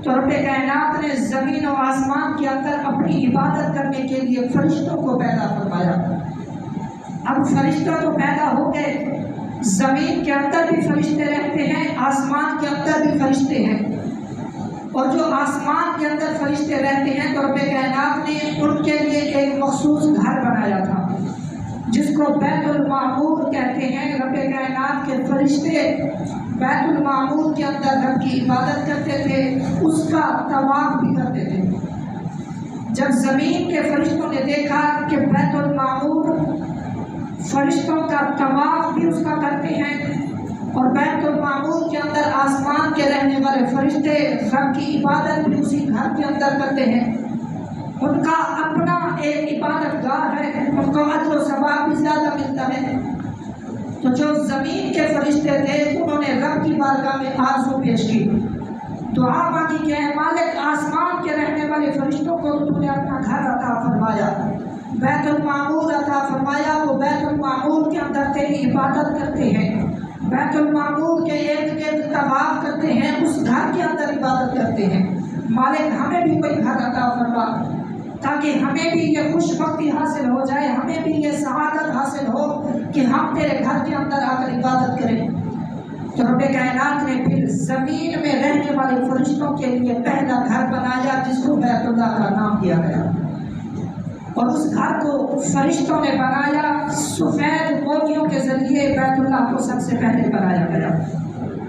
تو رب کائنات نے زمین و آسمان کے اندر اپنی عبادت کرنے کے لیے فرشتوں کو پیدا فرمایا۔ اب فرشتہ تو پیدا ہو گئے، زمین کے اندر بھی فرشتے رہتے ہیں، آسمان کے اندر بھی فرشتے ہیں، اور جو آسمان کے اندر فرشتے رہتے ہیں تو رب کائنات نے ان کے لیے ایک مخصوص گھر بنایا تھا جس کو بیت المعمور کہتے ہیں۔ رب کائنات کے فرشتے بیت المعمور کے اندر رب کی عبادت کرتے تھے، اس کا طواف بھی کرتے تھے۔ جب زمین کے فرشتوں نے دیکھا کہ بیت المعمور فرشتوں کا طواف بھی اس کا کرتے ہیں اور بیت المعمور کے اندر آسمان کے رہنے والے فرشتے رب کی عبادت بھی اسی گھر کے اندر کرتے ہیں، ان کا اپنا ایک عبادت گاہ ہے، ان کو اجر و ثواب بھی زیادہ ملتا ہے، تو جو زمین کے فرشتے تھے انہوں نے رب کی بارگاہ میں آرزو پیش کی، دعا مانگی کہ اے مالک آسمان کے رہنے والے فرشتوں کو تو نے اپنا گھر عطا فرمایا، بیت المعمور عطا فرمایا، وہ بیت المعمور کے اندر تیری عبادت کرتے ہیں، بیت المعمور کے ارد گرد طواف کرتے ہیں، اس گھر کے اندر عبادت کرتے ہیں، مالک ہمیں بھی کوئی گھر عطا فرما تاکہ ہمیں بھی یہ خوش بختی حاصل ہو جائے، ہمیں بھی یہ سعادت حاصل ہو کہ ہم تیرے گھر کے اندر آ کر عبادت کریں۔ تو رب کائنات نے پھر زمین میں رہنے والے فرشتوں کے لیے پہلا گھر بنایا جس کو بیت اللہ کا نام دیا گیا، اور اس گھر کو فرشتوں نے بنایا، سفید موتیوں کے ذریعے بیت اللہ کو سب سے پہلے بنایا گیا۔